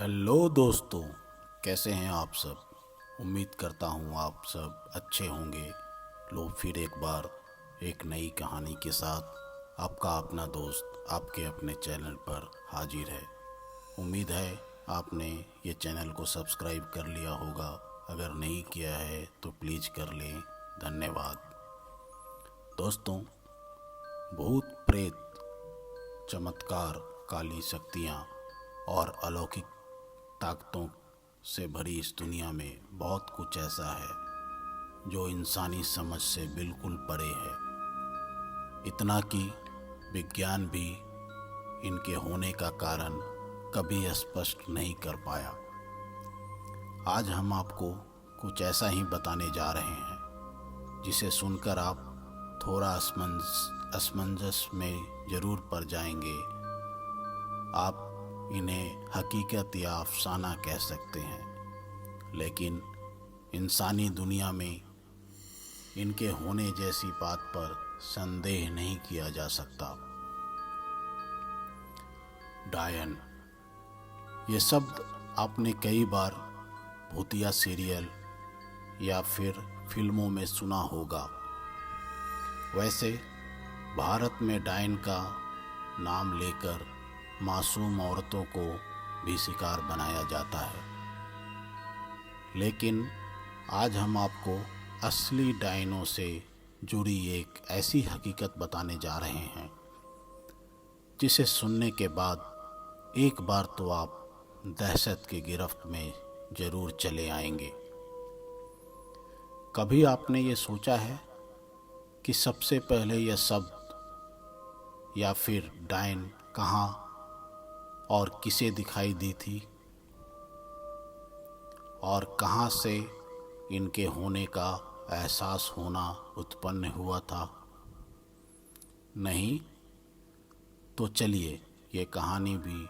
Hello दोस्तों, कैसे हैं आप सब। उम्मीद करता हूँ आप सब अच्छे होंगे। लो फिर एक बार एक नई कहानी के साथ आपका अपना दोस्त आपके अपने चैनल पर हाजिर है। उम्मीद है आपने ये चैनल को सब्सक्राइब कर लिया होगा। अगर नहीं किया है तो प्लीज़ कर लें। धन्यवाद। दोस्तों, भूत प्रेत, चमत्कार, काली शक्तियाँ और अलौकिक ताकतों से भरी इस दुनिया में बहुत कुछ ऐसा है जो इंसानी समझ से बिल्कुल परे है। इतना कि विज्ञान भी इनके होने का कारण कभी स्पष्ट नहीं कर पाया। आज हम आपको कुछ ऐसा ही बताने जा रहे हैं जिसे सुनकर आप थोड़ा असमंजस में ज़रूर पड़ जाएंगे। आप इन्हें हकीकत या अफसाना कह सकते हैं, लेकिन इंसानी दुनिया में इनके होने जैसी बात पर संदेह नहीं किया जा सकता। डायन, ये शब्द आपने कई बार भूतिया सीरियल या फिर फिल्मों में सुना होगा। वैसे भारत में डायन का नाम लेकर मासूम औरतों को भी शिकार बनाया जाता है, लेकिन आज हम आपको असली डायनों से जुड़ी एक ऐसी हकीकत बताने जा रहे हैं जिसे सुनने के बाद एक बार तो आप दहशत की गिरफ्त में ज़रूर चले आएंगे। कभी आपने ये सोचा है कि सबसे पहले यह शब्द या फिर डायन कहाँ और किसे दिखाई दी थी, और कहाँ से इनके होने का एहसास होना उत्पन्न हुआ था? नहीं तो चलिए ये कहानी भी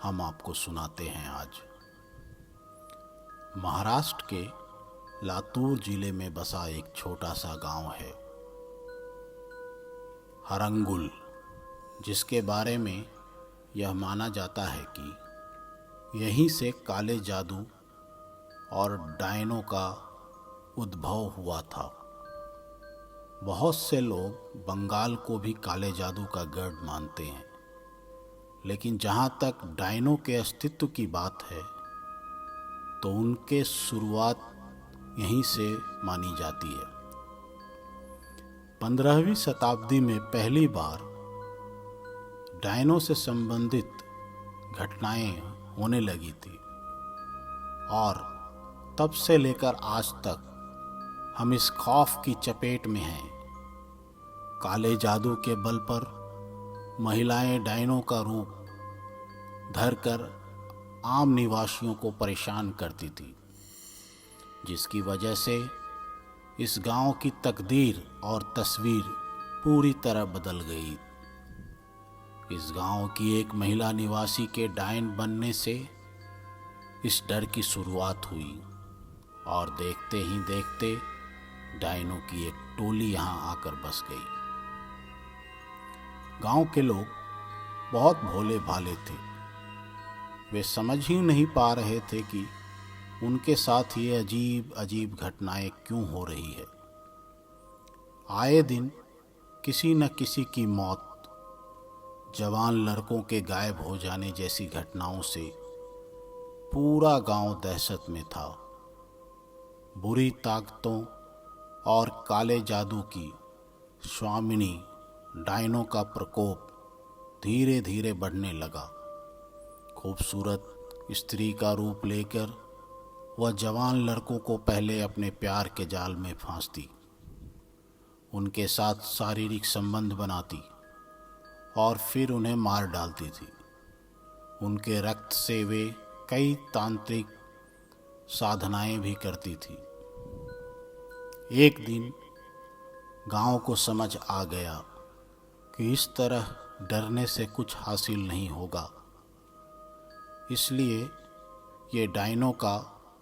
हम आपको सुनाते हैं आज। महाराष्ट्र के लातूर जिले में बसा एक छोटा सा गांव है, हरंगुल, जिसके बारे में यह माना जाता है कि यहीं से काले जादू और डायनों का उद्भव हुआ था। बहुत से लोग बंगाल को भी काले जादू का गढ़ मानते हैं, लेकिन जहाँ तक डायनों के अस्तित्व की बात है तो उनके शुरुआत यहीं से मानी जाती है। 15वीं शताब्दी में पहली बार डायनों से संबंधित घटनाएं होने लगी थी, और तब से लेकर आज तक हम इस खौफ की चपेट में हैं। काले जादू के बल पर महिलाएं डायनों का रूप धरकर आम निवासियों को परेशान करती थी, जिसकी वजह से इस गांव की तकदीर और तस्वीर पूरी तरह बदल गई। इस गांव की एक महिला निवासी के डायन बनने से इस डर की शुरुआत हुई, और देखते ही देखते डायनों की एक टोली यहां आकर बस गई। गांव के लोग बहुत भोले भाले थे। वे समझ ही नहीं पा रहे थे कि उनके साथ ये अजीब अजीब घटनाएं क्यों हो रही है। आए दिन किसी न किसी की मौत, जवान लड़कों के गायब हो जाने जैसी घटनाओं से पूरा गांव दहशत में था। बुरी ताकतों और काले जादू की स्वामिनी डायनों का प्रकोप धीरे धीरे बढ़ने लगा। खूबसूरत स्त्री का रूप लेकर वह जवान लड़कों को पहले अपने प्यार के जाल में फांसती, उनके साथ शारीरिक संबंध बनाती और फिर उन्हें मार डालती थी। उनके रक्त से वे कई तांत्रिक साधनाएं भी करती थी। एक दिन गांव को समझ आ गया कि इस तरह डरने से कुछ हासिल नहीं होगा, इसलिए ये डायनों का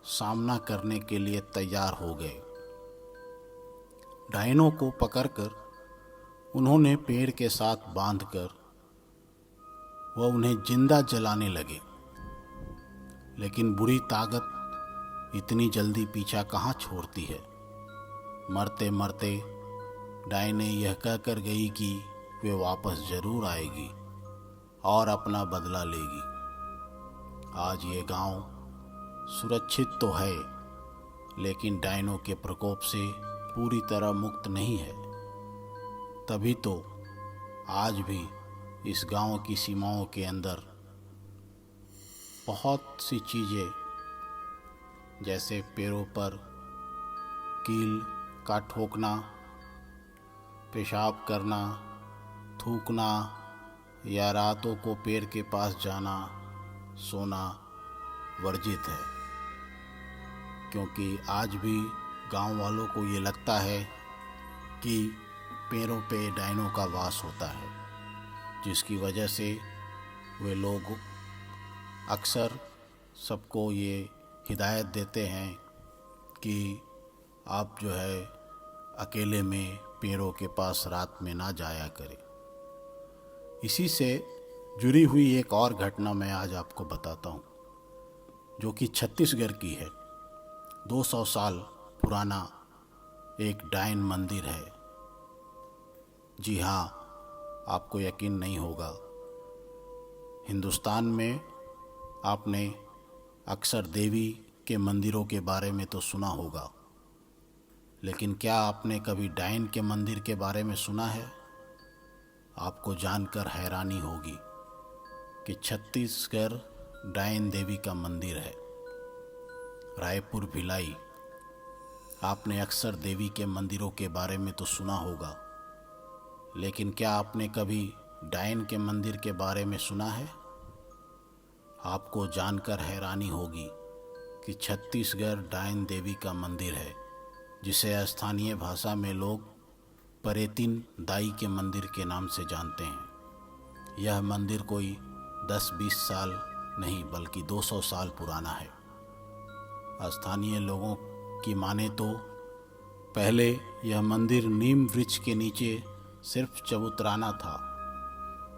सामना करने के लिए तैयार हो गए। डायनों को पकड़कर उन्होंने पेड़ के साथ बांधकर वह उन्हें जिंदा जलाने लगे। लेकिन बुरी ताकत इतनी जल्दी पीछा कहाँ छोड़ती है। मरते मरते डायने यह कहकर गई कि वे वापस जरूर आएगी और अपना बदला लेगी। आज ये गांव सुरक्षित तो है, लेकिन डायनों के प्रकोप से पूरी तरह मुक्त नहीं है। तभी तो आज भी इस गांव की सीमाओं के अंदर बहुत सी चीज़ें, जैसे पैरों पर कील का ठोकना, पेशाब करना, थूकना या रातों को पेड़ के पास जाना, सोना वर्जित है। क्योंकि आज भी गांव वालों को ये लगता है कि पेड़ों पे डायनों का वास होता है, जिसकी वजह से वे लोग अक्सर सबको ये हिदायत देते हैं कि आप जो है अकेले में पेड़ों के पास रात में ना जाया करें। इसी से जुड़ी हुई एक और घटना मैं आज आपको बताता हूँ, जो कि छत्तीसगढ़ की है। 200 साल पुराना एक डायन मंदिर है। जी हाँ, आपको यकीन नहीं होगा, हिंदुस्तान में आपने अक्सर देवी के मंदिरों के बारे में तो सुना होगा, लेकिन क्या आपने कभी डायन के मंदिर के बारे में सुना है? आपको जानकर हैरानी होगी कि छत्तीसगढ़ डायन देवी का मंदिर है। रायपुर भिलाई। आपने अक्सर देवी के मंदिरों के बारे में तो सुना होगा, लेकिन क्या आपने कभी डायन के मंदिर के बारे में सुना है? आपको जानकर हैरानी होगी कि छत्तीसगढ़ डायन देवी का मंदिर है, जिसे स्थानीय भाषा में लोग परेतिन दाई के मंदिर के नाम से जानते हैं। यह मंदिर कोई 10-20 साल नहीं बल्कि 200 साल पुराना है। स्थानीय लोगों की माने तो पहले यह मंदिर नीम वृक्ष के नीचे सिर्फ चबूतराना था।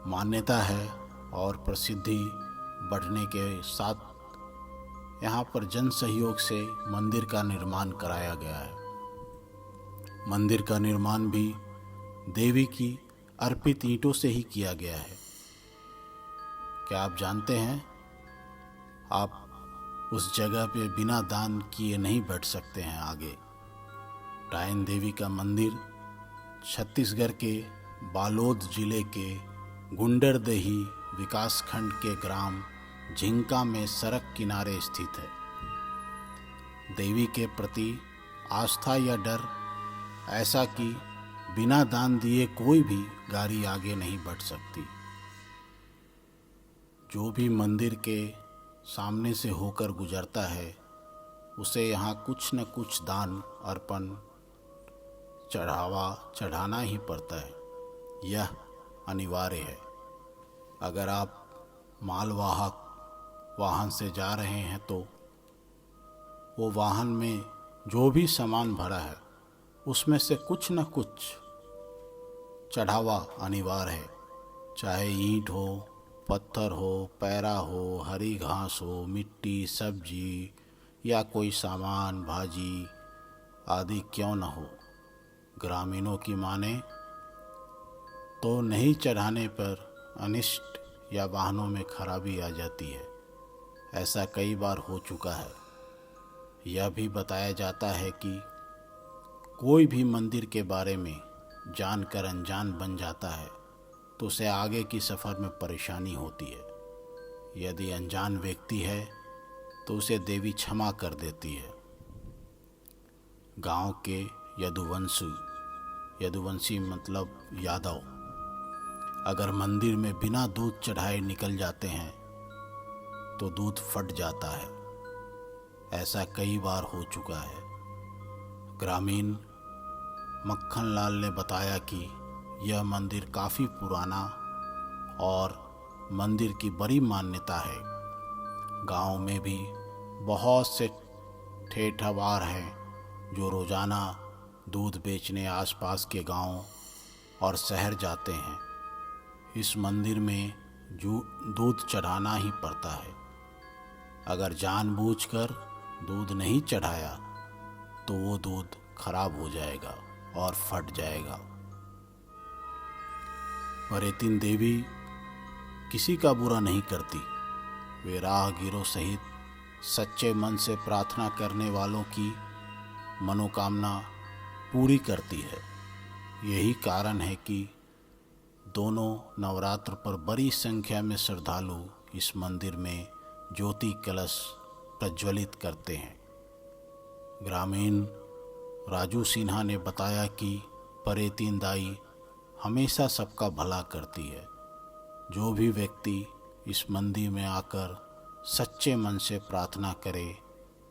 मान्यता है और प्रसिद्धि बढ़ने के साथ यहाँ पर जन सहयोग से मंदिर का निर्माण कराया गया है। मंदिर का निर्माण भी देवी की अर्पित ईंटों से ही किया गया है। क्या आप जानते हैं, आप उस जगह पे बिना दान किए नहीं बैठ सकते हैं आगे। डायन देवी का मंदिर छत्तीसगढ़ के बालोद जिले के गुंडरदेही विकासखंड के ग्राम झिंका में सड़क किनारे स्थित है। देवी के प्रति आस्था या डर ऐसा कि बिना दान दिए कोई भी गाड़ी आगे नहीं बढ़ सकती। जो भी मंदिर के सामने से होकर गुजरता है, उसे यहाँ कुछ न कुछ दान अर्पण चढ़ाना ही पड़ता है। यह अनिवार्य है। अगर आप मालवाहक वाहन से जा रहे हैं तो वो वाहन में जो भी सामान भरा है उसमें से कुछ न कुछ चढ़ावा अनिवार्य है। चाहे ईंट हो, पत्थर हो, पैरा हो, हरी घास हो, मिट्टी, सब्जी या कोई सामान, भाजी आदि क्यों न हो। ग्रामीणों की माने तो नहीं चढ़ाने पर अनिष्ट या वाहनों में खराबी आ जाती है। ऐसा कई बार हो चुका है। यह भी बताया जाता है कि कोई भी मंदिर के बारे में जानकर अनजान बन जाता है तो उसे आगे की सफ़र में परेशानी होती है। यदि अनजान व्यक्ति है तो उसे देवी क्षमा कर देती है। गांव के यदुवंशी मतलब यादव अगर मंदिर में बिना दूध चढ़ाए निकल जाते हैं तो दूध फट जाता है। ऐसा कई बार हो चुका है। ग्रामीण मक्खन लाल ने बताया कि यह मंदिर काफ़ी पुराना और मंदिर की बड़ी मान्यता है। गांव में भी बहुत से ठेठवार हैं जो रोज़ाना दूध बेचने आसपास के गांव और शहर जाते हैं। इस मंदिर में जो दूध चढ़ाना ही पड़ता है। अगर जानबूझकर दूध नहीं चढ़ाया तो वो दूध खराब हो जाएगा और फट जाएगा। परेतिन देवी किसी का बुरा नहीं करती। वे राहगीरों सहित सच्चे मन से प्रार्थना करने वालों की मनोकामना पूरी करती है। यही कारण है कि दोनों नवरात्र पर बड़ी संख्या में श्रद्धालु इस मंदिर में ज्योति कलश प्रज्वलित करते हैं। ग्रामीण राजू सिन्हा ने बताया कि परेतिन दाई हमेशा सबका भला करती है। जो भी व्यक्ति इस मंदिर में आकर सच्चे मन से प्रार्थना करे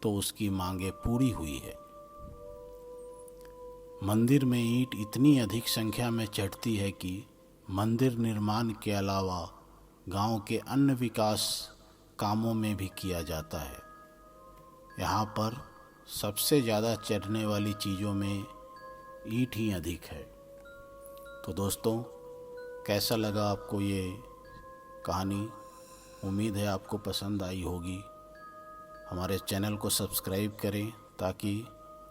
तो उसकी मांगें पूरी हुई है। मंदिर में ईंट इतनी अधिक संख्या में चढ़ती है कि मंदिर निर्माण के अलावा गांव के अन्य विकास कामों में भी किया जाता है। यहाँ पर सबसे ज़्यादा चढ़ने वाली चीज़ों में ईंट ही अधिक है। तो दोस्तों, कैसा लगा आपको ये कहानी? उम्मीद है आपको पसंद आई होगी। हमारे चैनल को सब्सक्राइब करें ताकि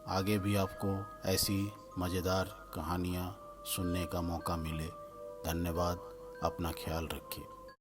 आगे भी आपको ऐसी मज़ेदार कहानियाँ सुनने का मौका मिले। धन्यवाद। अपना ख्याल रखिए।